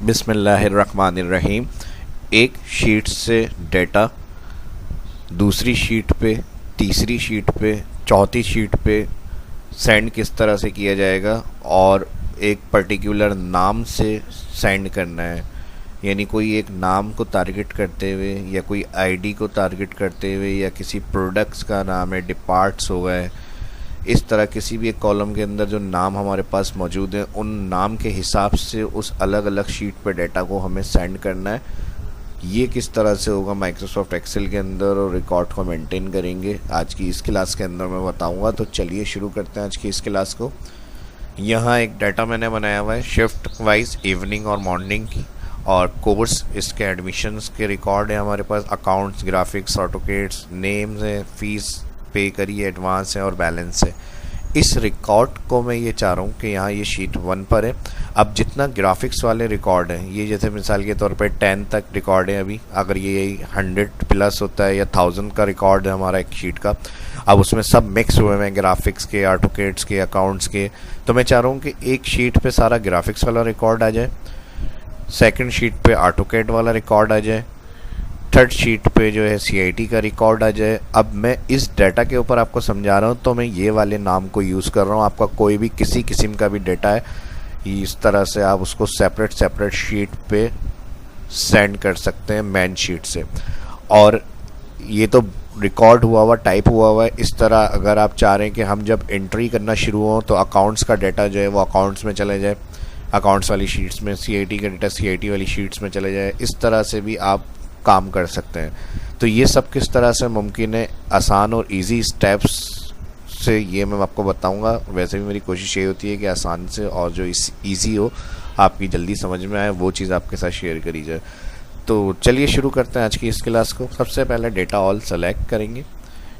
बिस्मिल्लाहिर्रहमानिर्रहीम। एक शीट से डेटा दूसरी शीट पे, तीसरी शीट पे, चौथी शीट पे सेंड किस तरह से किया जाएगा और एक पर्टिकुलर नाम से सेंड करना है। यानी कोई एक नाम को टारगेट करते हुए या कोई आईडी को टारगेट करते हुए या किसी प्रोडक्ट्स का नाम है, डिपार्ट्स हो गए, इस तरह किसी भी एक कॉलम के अंदर जो नाम हमारे पास मौजूद हैं उन नाम के हिसाब से उस अलग अलग शीट पर डेटा को हमें सेंड करना है। ये किस तरह से होगा माइक्रोसॉफ्ट एक्सेल के अंदर और रिकॉर्ड को मेंटेन करेंगे आज की इस क्लास के अंदर मैं बताऊंगा। तो चलिए शुरू करते हैं आज की इस क्लास को। यहाँ एक डाटा मैंने बनाया हुआ है शिफ्ट वाइज इवनिंग और मॉर्निंग की, और कोर्स इसके एडमिशन्स के रिकॉर्ड है हमारे पास, अकाउंट्स, ग्राफिक्स, ऑटोकेट्स, नेम्स हैं, फीस पे करिए, एडवांस है और बैलेंस है। इस रिकॉर्ड को मैं ये चाह रहा हूँ कि यहाँ ये शीट 1 पर है। अब जितना ग्राफिक्स वाले रिकॉर्ड हैं, ये जैसे मिसाल के तौर पे 10 तक रिकॉर्ड है अभी, अगर ये 100 प्लस होता है या 1000 का रिकॉर्ड है हमारा एक शीट का, अब उसमें सब मिक्स हुए हैं ग्राफिक्स के, ऑटोकेट्स के, अकाउंट्स के। तो मैं चाह रहा हूँ कि एक शीट पे सारा ग्राफिक्स वाला रिकॉर्ड आ जाए, सेकंड शीट पे ऑटोकेट वाला रिकॉर्ड आ जाए, थर्ड शीट पे जो है CIT का रिकॉर्ड आ जाए। अब मैं इस डाटा के ऊपर आपको समझा रहा हूँ तो मैं ये वाले नाम को यूज़ कर रहा हूँ। आपका कोई भी किसी किस्म का भी डाटा है, इस तरह से आप उसको सेपरेट शीट पे सेंड कर सकते हैं मेन शीट से। और ये तो रिकॉर्ड हुआ हुआ, टाइप हुआ हुआ है। इस तरह अगर आप चाह रहे हैं कि हम जब एंट्री करना शुरू हो तो अकाउंट्स का डाटा जो है वो अकाउंट्स में चले जाए, अकाउंट्स वाली शीट्स में, CIT का डाटा CIT वाली शीट्स में चले जाए, इस तरह से भी आप काम कर सकते हैं। तो ये सब किस तरह से मुमकिन है, आसान और इजी स्टेप्स से ये मैं आपको बताऊंगा। वैसे भी मेरी कोशिश ये होती है कि आसान से और जो इजी हो, आपकी जल्दी समझ में आए, वो चीज़ आपके साथ शेयर करी जाए। तो चलिए शुरू करते हैं आज की इस क्लास को। सबसे पहले डेटा ऑल सेलेक्ट करेंगे।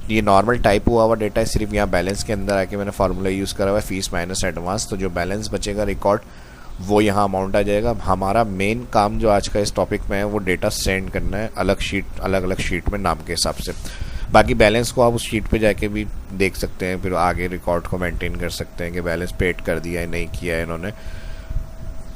ये नॉर्मल टाइप हुआ हुआ डेटा है, सिर्फ यहाँ बैलेंस के अंदर आके मैंने फार्मूला यूज़ करा हुआ है, फीस माइनस एडवांस। तो जो बैलेंस बचेगा रिकॉर्ड वो यहाँ अमाउंट आ जाएगा। हमारा मेन काम जो आज का इस टॉपिक में है वो डेटा सेंड करना है अलग अलग शीट में नाम के हिसाब से। बाकी बैलेंस को आप उस शीट पे जाके भी देख सकते हैं, फिर आगे रिकॉर्ड को मेंटेन कर सकते हैं कि बैलेंस पेड कर दिया है नहीं किया है इन्होंने।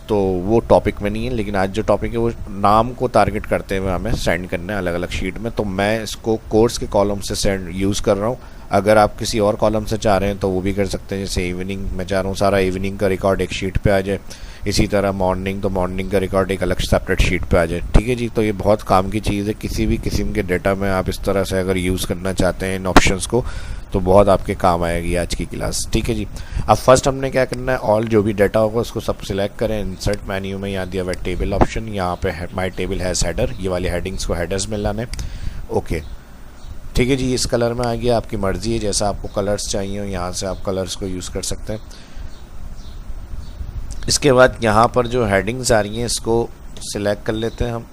तो वो टॉपिक में नहीं है, लेकिन आज जो टॉपिक है वो नाम को टारगेट करते हुए हमें सेंड करना है अलग अलग शीट में। तो मैं इसको कोर्स के कॉलम से सेंड यूज़ कर रहा हूँ। अगर आप किसी और कॉलम से चाह रहे हैं तो वो भी कर सकते हैं। जैसे इवनिंग मैं चाह रहा हूँ सारा इवनिंग का रिकॉर्ड एक शीट पे आ जाए, इसी तरह मॉर्निंग, तो मॉर्निंग का रिकॉर्ड एक अलग सेपरेट शीट पे आ जाए। ठीक है जी। तो ये बहुत काम की चीज़ है। किसी भी किस्म के डेटा में आप इस तरह से अगर यूज़ करना चाहते हैं इन ऑप्शंस को तो बहुत आपके काम आएगी आज की क्लास। ठीक है जी। अब फर्स्ट हमने क्या करना है, ऑल जो भी डाटा होगा उसको सब सिलेक्ट करें। इंसर्ट मेन्यू में यहाँ दिया हुआ टेबल ऑप्शन, यहाँ पे माई टेबल हैज़ हेडर, ये वाली हेडिंग्स को हेडर्स में लाने। ओके ठीक है जी। इस कलर में आ गया, आपकी मर्ज़ी है जैसा आपको कलर्स चाहिए हो, यहाँ से आप कलर्स को यूज़ कर सकते हैं। इसके बाद यहाँ पर जो हेडिंग्स आ रही हैं इसको सिलेक्ट कर लेते हैं हम,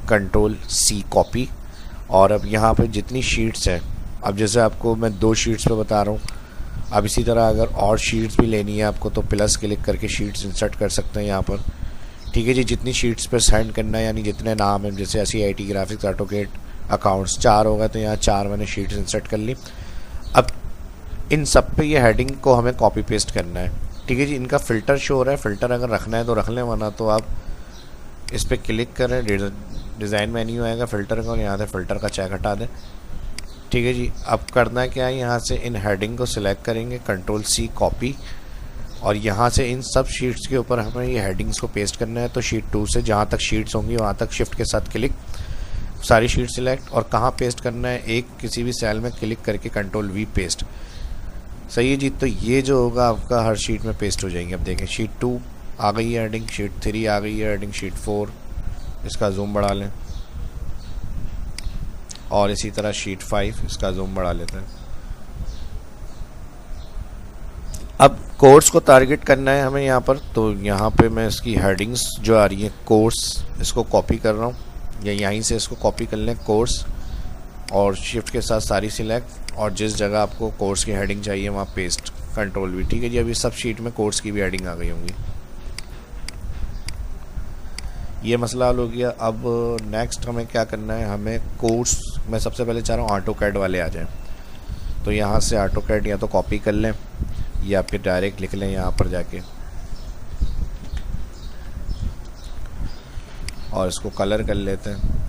Ctrl+C कॉपी। और अब यहाँ पे जितनी शीट्स हैं, अब जैसे आपको मैं 2 शीट्स पे बता रहा हूँ, अब इसी तरह अगर और शीट्स भी लेनी है आपको तो प्लस क्लिक करके शीट्स इंसर्ट कर सकते हैं यहाँ पर। ठीक है जी। जितनी शीट्स पे सेंड करना है, यानी जितने नाम हैं, जैसे CIT, ग्राफिक्स, ऑटोकेट, अकाउंट्स 4 होगा तो यहाँ 4 मैंने शीट्स इंसर्ट कर ली। अब इन सब पे ये हेडिंग को हमें कॉपी पेस्ट करना है। ठीक है जी। इनका फ़िल्टर शो हो रहा है, फ़िल्टर अगर रखना है तो रख लें, वरना तो आप इस पर क्लिक करें, डिज़ाइन मेन्यू आएगा फ़िल्टर का, और यहाँ से फ़िल्टर का चेक हटा दें। ठीक है जी। अब करना क्या है, यहाँ से इन हेडिंग को सिलेक्ट करेंगे, Ctrl+C कॉपी, और यहाँ से इन सब शीट्स के ऊपर हमें ये हेडिंग्स को पेस्ट करना है। तो शीट 2 से जहाँ तक शीट्स होंगी वहाँ तक शिफ्ट के साथ क्लिक, सारी शीट सिलेक्ट, और कहाँ पेस्ट करना है, एक किसी भी सेल में क्लिक करके Ctrl+V पेस्ट। सही है जी। तो ये जो होगा आपका हर शीट में पेस्ट हो जाएंगे। अब देखें शीट 2 आ गई है हेडिंग, शीट 3 आ गई है हेडिंग, शीट 4, इसका जूम बढ़ा लें, और इसी तरह शीट 5, इसका जूम बढ़ा लेते हैं। अब कोर्स को टारगेट करना है हमें यहाँ पर, तो यहाँ पे मैं इसकी हेडिंग्स जो आ रही है कोर्स, इसको कॉपी कर रहा हूँ, या यहीं से इसको कॉपी कर लें कोर्स, और शिफ्ट के साथ सारी सिलेक्ट, और जिस जगह आपको कोर्स की हेडिंग चाहिए वहाँ पेस्ट, Ctrl+V। ठीक है जी। अभी सब शीट में कोर्स की भी हेडिंग आ गई होंगी। ये मसला हल हो गया। अब नेक्स्ट हमें क्या करना है, हमें कोर्स, मैं सबसे पहले चाह रहा हूँ ऑटोकैड वाले आ जाएं। तो यहाँ से ऑटोकैड या तो कॉपी कर लें या फिर डायरेक्ट लिख लें यहाँ पर जाके। और इसको कलर कर लेते हैं।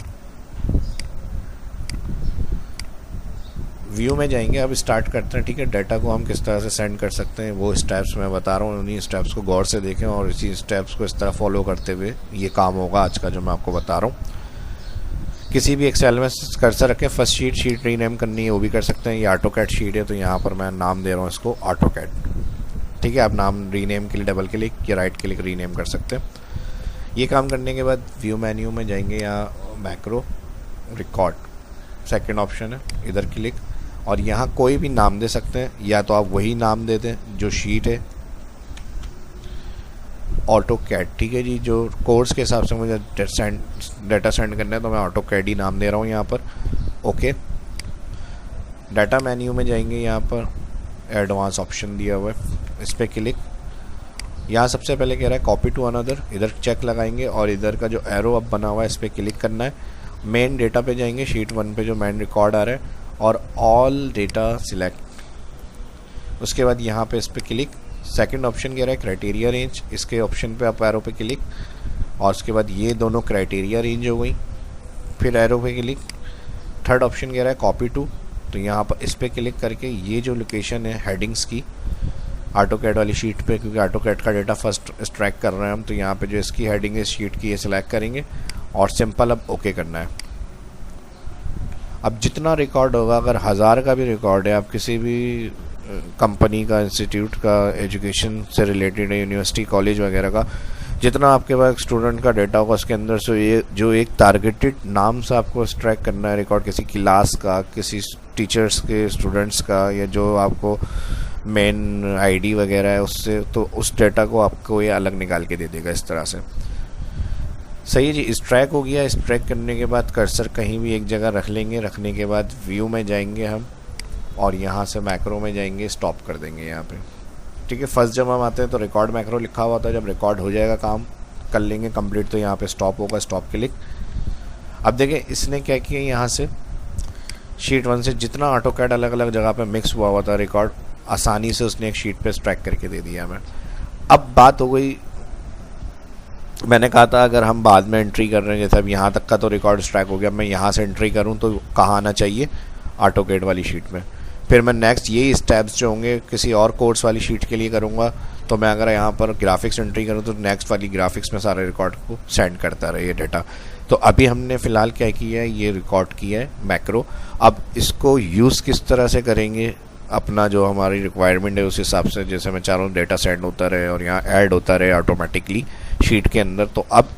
व्यू में जाएंगे, अब स्टार्ट करते हैं। ठीक है, डाटा को हम किस तरह से सेंड कर सकते हैं वो स्टेप्स मैं बता रहा हूँ, उन्हीं स्टेप्स को गौर से देखें और इसी स्टेप्स को इस तरह फॉलो करते हुए ये काम होगा आज का जो मैं आपको बता रहा हूँ। किसी भी एक्सेल में कर्सर रखें, फर्स्ट शीट रीनेम करनी है वो भी कर सकते हैं। ये ऑटोकैड शीट है तो यहाँ पर मैं नाम दे रहा हूँ इसको ऑटोकैड। ठीक है, आप नाम रीनेम के लिए डबल क्लिक या राइट क्लिक रीनेम कर सकते हैं। ये काम करने के बाद व्यू मेन्यू में जाएंगे, यहाँ मैक्रो रिकॉर्ड सेकंड ऑप्शन है, इधर क्लिक और यहाँ कोई भी नाम दे सकते हैं, या तो आप वही नाम दे दें जो शीट है ऑटोकैड। ठीक है जी, जो कोर्स के हिसाब से मुझे डाटा सेंड करना है तो मैं ऑटोकैड ही नाम दे रहा हूँ यहाँ पर। ओके, डाटा मेन्यू में जाएंगे, यहाँ पर एडवांस ऑप्शन दिया हुआ है, इस पर क्लिक। यहाँ सबसे पहले कह रहा है कॉपी टू अनदर, इधर चेक लगाएंगे और इधर का जो एरो अब बना हुआ है इस पर क्लिक करना है। मेन डेटा पे जाएंगे, शीट 1 पे जो मेन रिकॉर्ड आ रहा है और ऑल डेटा सिलेक्ट। उसके बाद यहाँ पे इस पर क्लिक। सेकंड ऑप्शन कह रहा है क्राइटेरिया रेंज, इसके ऑप्शन पे आप एरो पे क्लिक और उसके बाद ये दोनों क्राइटेरिया रेंज हो गई, फिर एरो पे क्लिक। थर्ड ऑप्शन कह रहा है कॉपी टू, तो यहाँ पर इस पर क्लिक करके ये जो लोकेशन है हेडिंग्स की ऑटोकैड वाली शीट पे, क्योंकि ऑटोकैड का डेटा फर्स्ट एक्सट्रैक्ट कर रहे हैं हम, तो यहाँ पे जो इसकी हेडिंग है शीट की ये सिलेक्ट करेंगे और सिंपल अब ओके करना है। अब जितना रिकॉर्ड होगा, अगर 1000 का भी रिकॉर्ड है, आप किसी भी कंपनी का, इंस्टीट्यूट का, एजुकेशन से रिलेटेड है, यूनिवर्सिटी कॉलेज वगैरह का, जितना आपके पास स्टूडेंट का डेटा होगा उसके अंदर से ये जो एक टारगेटेड नाम से आपको एक्सट्रैक्ट करना है रिकॉर्ड, किसी क्लास का, किसी टीचर्स के, स्टूडेंट्स का, या जो आपको मेन आईडी वगैरह है उससे, तो उस डेटा को आपको ये अलग निकाल के दे देगा इस तरह से। सही है जी, एक्सट्रैक्ट हो गया। एक्सट्रैक्ट करने के बाद कर्सर कहीं भी एक जगह रख लेंगे, रखने के बाद व्यू में जाएंगे हम और यहाँ से मैक्रो में जाएंगे, स्टॉप कर देंगे यहाँ पे। ठीक है, फर्स्ट जब हम आते हैं तो रिकॉर्ड मैक्रो लिखा हुआ था, जब रिकॉर्ड हो जाएगा काम कर लेंगे कंप्लीट तो यहाँ पे स्टॉप होगा, स्टॉप क्लिक। अब देखें इसने क्या किया, यहाँ से शीट 1 से जितना ऑटोकैड अलग अलग जगह पे मिक्स हुआ था रिकॉर्ड, आसानी से उसने एक शीट पे एक्सट्रैक्ट करके दे दिया हमें। अब बात हो गई, मैंने कहा था अगर हम बाद में एंट्री कर रहे हैं, जैसे अब यहाँ तक का तो रिकॉर्ड एक्सट्रैक्ट हो गया, मैं यहाँ से एंट्री करूँ तो कहाँ आना चाहिए, ऑटोकैड वाली शीट में। फिर मैं नेक्स्ट यही स्टेप्स जो होंगे किसी और कोर्स वाली शीट के लिए करूँगा, तो मैं अगर यहाँ पर ग्राफिक्स एंट्री करूँ तो नेक्स्ट वाली ग्राफिक्स में सारे रिकॉर्ड को सेंड करता रहे ये डेटा। तो अभी हमने फ़िलहाल क्या किया है, ये रिकॉर्ड किया है मैक्रो। अब इसको यूज़ किस तरह से करेंगे, अपना जो हमारी रिक्वायरमेंट है उस हिसाब से, जैसे मैं चाह रहा हूँ डेटा सेंड होता रहे और यहाँ ऐड होता रहे ऑटोमेटिकली शीट के अंदर। तो अब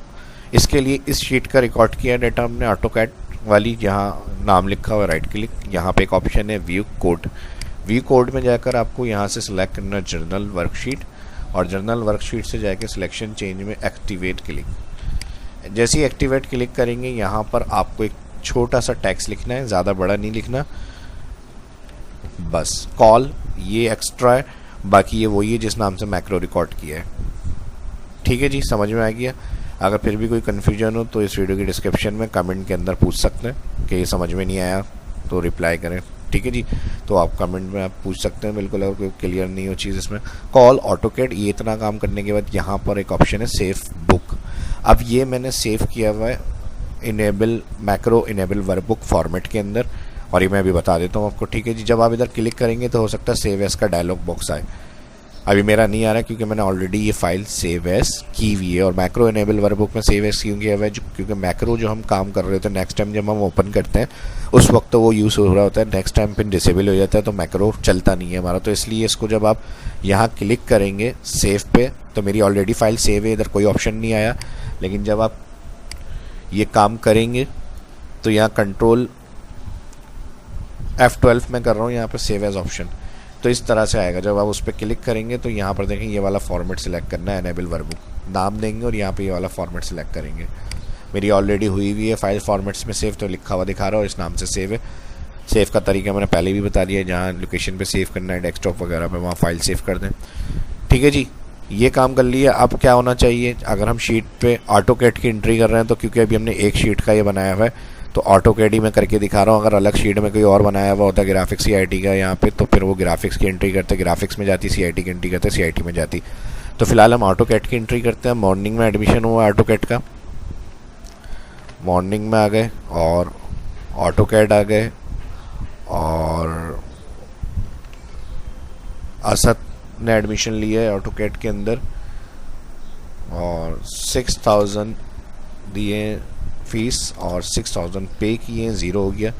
इसके लिए इस शीट का रिकॉर्ड किया डेटा हमने ऑटोकैड वाली, जहाँ नाम लिखा हुआ राइट क्लिक, यहाँ पे एक ऑप्शन है व्यू कोड। व्यू कोड में जाकर आपको यहाँ से सिलेक्ट करना जर्नल वर्कशीट और जर्नल वर्कशीट से जाकर सिलेक्शन चेंज में एक्टिवेट क्लिक। जैसे ही एक्टिवेट क्लिक करेंगे यहाँ पर आपको एक छोटा सा टेक्स्ट लिखना है, ज़्यादा बड़ा नहीं लिखना, बस कॉल ये एक्स्ट्रा है, बाकी ये वही है जिस नाम से मैक्रो रिकॉर्ड किया है। ठीक है जी, समझ में आ गया। अगर फिर भी कोई कन्फ्यूजन हो तो इस वीडियो की डिस्क्रिप्शन में कमेंट के अंदर पूछ सकते हैं कि ये समझ में नहीं आया तो रिप्लाई करें। ठीक है जी, तो आप कमेंट में आप पूछ सकते हैं बिल्कुल, अगर कोई क्लियर नहीं हो चीज़ इसमें। कॉल ऑटोकैड, ये इतना काम करने के बाद यहाँ पर एक ऑप्शन है सेव बुक। अब ये मैंने सेव किया हुआ है enable macro enable workbook format के अंदर, और ये मैं अभी बता देता हूँ आपको। ठीक है जी, जब आप इधर क्लिक करेंगे तो हो सकता है सेव एस का डायलॉग बॉक्स आए। अभी मेरा नहीं आ रहा है क्योंकि मैंने ऑलरेडी ये फाइल सेव एस की हुई है, और मैक्रो इनेबल वर्कबुक में सेव एस क्यों किया हुआ है, क्योंकि मैक्रो जो हम काम कर रहे थे नेक्स्ट टाइम जब हम ओपन करते हैं उस वक्त तो वो यूज़ हो रहा होता है, नेक्स्ट टाइम फिर डिसेबल हो जाता है तो मैक्रो चलता नहीं है हमारा। तो इसलिए इसको जब आप यहाँ क्लिक करेंगे सेव पे, तो मेरी ऑलरेडी फाइल सेव है, इधर कोई ऑप्शन नहीं आया। लेकिन जब आप ये काम करेंगे तो यहाँ कंट्रोल F12 में कर रहा हूँ, यहाँ पे सेव एज ऑप्शन, तो इस तरह से आएगा। जब आप उस पर क्लिक करेंगे तो यहाँ पर देखें ये वाला फॉर्मेट सिलेक्ट करना है, एनेबल वर्कबुक नाम देंगे और यहाँ पे ये वाला फॉर्मेट सिलेक्ट करेंगे। मेरी ऑलरेडी हुई हुई है फाइल फॉर्मेट्स में सेव, तो लिखा हुआ दिखा रहा है और इस नाम से सेव है। सेव का तरीका मैंने पहले भी बता दिया, जहाँ लोकेशन पे सेव करना है डेस्कटॉप वगैरह पे, वहाँ फाइल सेव कर दें। ठीक है जी, ये काम कर लिया। अब क्या होना चाहिए, अगर हम शीट पे ऑटोकैड की एंट्री कर रहे हैं तो क्योंकि अभी हमने एक शीट का ये बनाया हुआ है तो ऑटोकैड ही मैं करके दिखा रहा हूँ। अगर अलग शीट में कोई और बनाया हुआ होता ग्राफिक्स CIT का यहाँ पे, तो फिर वो ग्राफिक्स की एंट्री करते, ग्राफिक्स में जाती, CIT की एंट्री करते, CIT में जाती। तो फिलहाल हम ऑटोकैड की एंट्री करते हैं। मॉर्निंग में एडमिशन हुआ ऑटोकैड का, मॉर्निंग में आ गए और ऑटोकैड आ गए और असद ने एडमिशन लिया है ऑटोकैड के अंदर और 6000 दिए फीस और 6000 पे किए, 0 हो गया।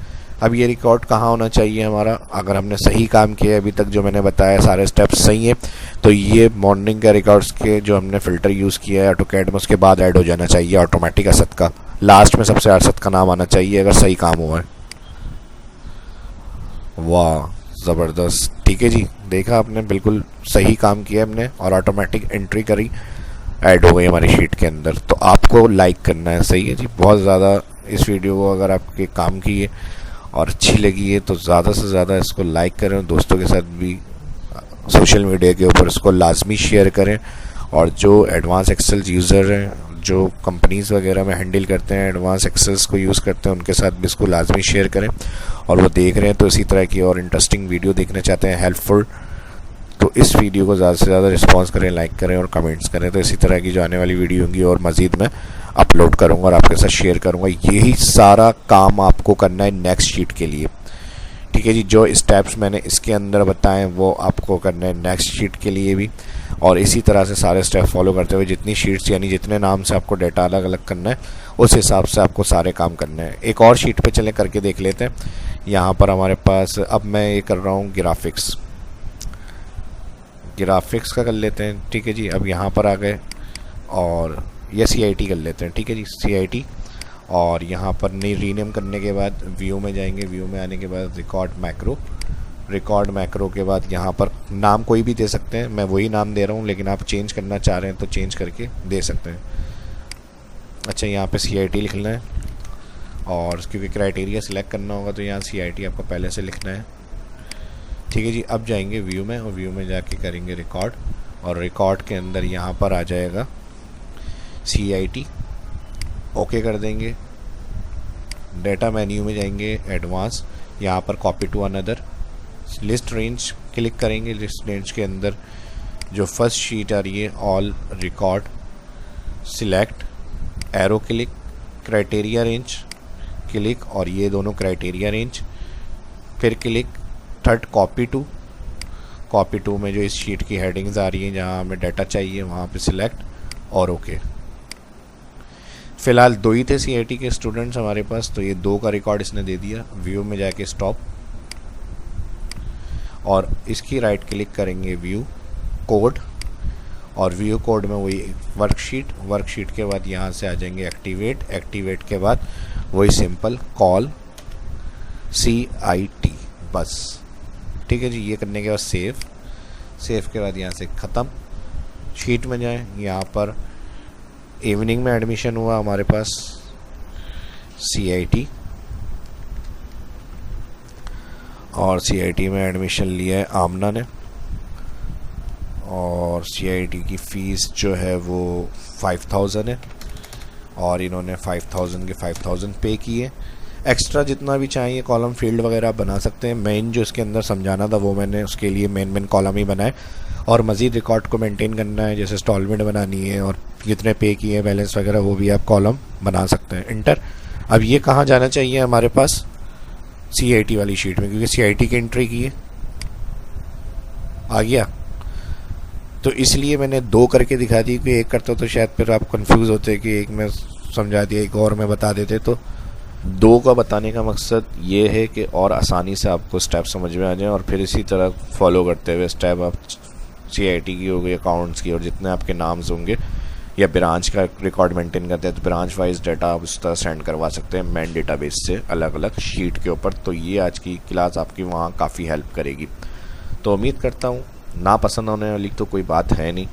अब ये रिकॉर्ड कहाँ होना चाहिए हमारा? अगर हमने सही काम किया अभी तक, जो मैंने बताया सारे स्टेप्स सही हैं, तो ये मॉर्निंग के रिकॉर्ड्स के जो हमने फ़िल्टर यूज़ किया है ऑटोकैड में, उसके बाद ऐड हो जाना चाहिए ऑटोमेटिक असद का। लास्ट में सबसे असद का नाम आना चाहिए अगर सही काम हुआ है। वाह ज़बरदस्त, ठीक है जी, देखा आपने, बिल्कुल सही काम किया हमने और ऑटोमेटिक एंट्री करी, ऐड हो गई हमारी शीट के अंदर। तो आपको लाइक करना है, सही है जी, बहुत ज़्यादा इस वीडियो को अगर आपके काम की है और अच्छी लगी है तो ज़्यादा से ज़्यादा इसको लाइक करें, दोस्तों के साथ भी सोशल मीडिया के ऊपर इसको लाजमी शेयर करें। और जो एडवांस एक्सेल यूज़र हैं, जो कंपनीज़ वगैरह में हैंडल करते हैं, एडवांस एक्सेल्स को यूज़ करते हैं, उनके साथ भी इसको लाजमी शेयर करें। और वो देख रहे हैं तो इसी तरह की और इंटरेस्टिंग वीडियो देखना चाहते हैं हेल्पफुल, तो इस वीडियो को ज़्यादा से ज़्यादा रिस्पॉन्स करें, लाइक करें और कमेंट्स करें। तो इसी तरह की जो आने वाली वीडियो होंगी और मज़ीद मैं अपलोड करूँगा और आपके साथ शेयर करूँगा। यही सारा काम आपको करना है नेक्स्ट शीट के लिए, ठीक है जी। जो स्टेप्स मैंने इसके अंदर बताए वो आपको करना है नेक्स्ट शीट के लिए भी, और इसी तरह से सारे स्टेप फॉलो करते हुए जितनी शीट्स यानी जितने नाम से आपको डाटा अलग अलग करना है उस हिसाब से आपको सारे काम करने हैं। एक और शीट पे चले करके देख लेते हैं। यहाँ पर हमारे पास अब मैं ये कर रहा हूँ ग्राफिक्स का कर लेते हैं, ठीक है जी। अब यहाँ पर आ गए और ये CIT कर लेते हैं, ठीक है जी, CIT। और यहाँ पर नई रीनेम करने के बाद व्यू में जाएंगे, व्यू में आने के बाद रिकॉर्ड मैक्रो के बाद यहाँ पर नाम कोई भी दे सकते हैं, मैं वही नाम दे रहा हूँ, लेकिन आप चेंज करना चाह रहे हैं तो चेंज करके दे सकते हैं। अच्छा, यहाँ पे CIT लिखना है और क्योंकि क्राइटेरिया सिलेक्ट करना होगा तो यहाँ CIT आपको पहले से लिखना है, ठीक है जी। अब जाएंगे व्यू में और व्यू में जाके करेंगे रिकॉर्ड, और रिकॉर्ड के अंदर यहाँ पर आ जाएगा CIT, ओके कर देंगे। डेटा मेन्यू में जाएंगे एडवांस, यहाँ पर copy to another, list range click करेंगे। लिस्ट रेंज के अंदर जो फर्स्ट शीट आ रही है all record, select, arrow click, criteria range click, और ये दोनों क्राइटेरिया रेंज, फिर क्लिक थर्ड कॉपी टू में जो इस शीट की हेडिंग्स आ रही हैं जहाँ हमें डाटा चाहिए वहाँ पे सिलेक्ट और ओके। फ़िलहाल 2 ही थे CIT के स्टूडेंट्स हमारे पास, तो ये 2 का रिकॉर्ड इसने दे दिया। व्यू में जाके स्टॉप और इसकी राइट क्लिक करेंगे व्यू कोड, और व्यू कोड में वही वर्कशीट के बाद यहाँ से आ जाएंगे एक्टिवेट के बाद वही सिंपल कॉल CIT, बस, ठीक है जी। ये करने के बाद सेव के बाद यहाँ से ख़त्म। शीट में जाएं, यहाँ पर इवनिंग में एडमिशन हुआ हमारे पास CIT, और CIT में एडमिशन लिया है आमना ने, और CIT की फ़ीस जो है वो 5000 है और इन्होंने 5000 के 5000 पे किए। एक्स्ट्रा जितना भी चाहिए कॉलम फील्ड वगैरह आप बना सकते हैं। मेन जो इसके अंदर समझाना था वो मैंने उसके लिए मेन कॉलम ही बनाए, और मज़ीद रिकॉर्ड को मेंटेन करना है, जैसे इंस्टॉलमेंट बनानी है और जितने पे किए बैलेंस वगैरह वो भी आप कॉलम बना सकते हैं। इंटर। अब ये कहाँ जाना चाहिए हमारे पास? CIT वाली शीट में, क्योंकि CIT की एंट्री की है, आ गया। तो इसलिए मैंने 2 करके दिखा दी, कि एक करता तो शायद फिर आप कंफ्यूज होते कि एक में समझा दिया एक और में बता देते। तो 2 का बताने का मकसद ये है कि और आसानी से आपको स्टेप समझ में आ जाए, और फिर इसी तरह फॉलो करते हुए स्टेप आप CIT की हो गई, अकाउंट्स की, और जितने आपके नाम्स होंगे, या ब्रांच का रिकॉर्ड मेंटेन करते हैं तो ब्रांच वाइज डाटा आप उस तरह सेंड करवा सकते हैं मेन डेटाबेस से अलग अलग शीट के ऊपर। तो ये आज की क्लास आपकी वहाँ काफ़ी हेल्प करेगी। तो उम्मीद करता हूँ ना पसंद होने वाली तो कोई बात है नहीं,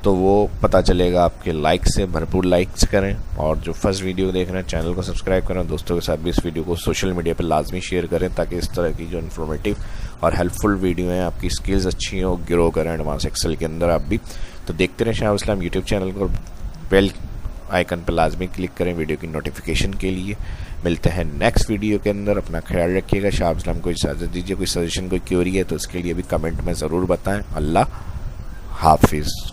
तो वो पता चलेगा आपके लाइक से। भरपूर लाइक्स करें, और जो फर्स्ट वीडियो देख रहे हैं चैनल को सब्सक्राइब करें, दोस्तों के साथ भी इस वीडियो को सोशल मीडिया पर लाजमी शेयर करें, ताकि इस तरह की जो इन्फॉर्मेटिव और हेल्पफुल वीडियो हैं, आपकी स्किल्स अच्छी हो, ग्रो करें एडवांस एक्सेल के अंदर आप भी। तो देखते रहें शाह इस्लाम यूट्यूब चैनल को, बेल आइकन पर लाजमी क्लिक करें वीडियो की नोटिफिकेशन के लिए। मिलते हैं नेक्स्ट वीडियो के अंदर, अपना ख्याल रखिएगा। शाह इस्लाम को इजाज़त दीजिए। कोई सजेशन कोई क्वेरी है तो इसके लिए भी कमेंट में ज़रूर बताएँ। अल्लाह हाफिज़।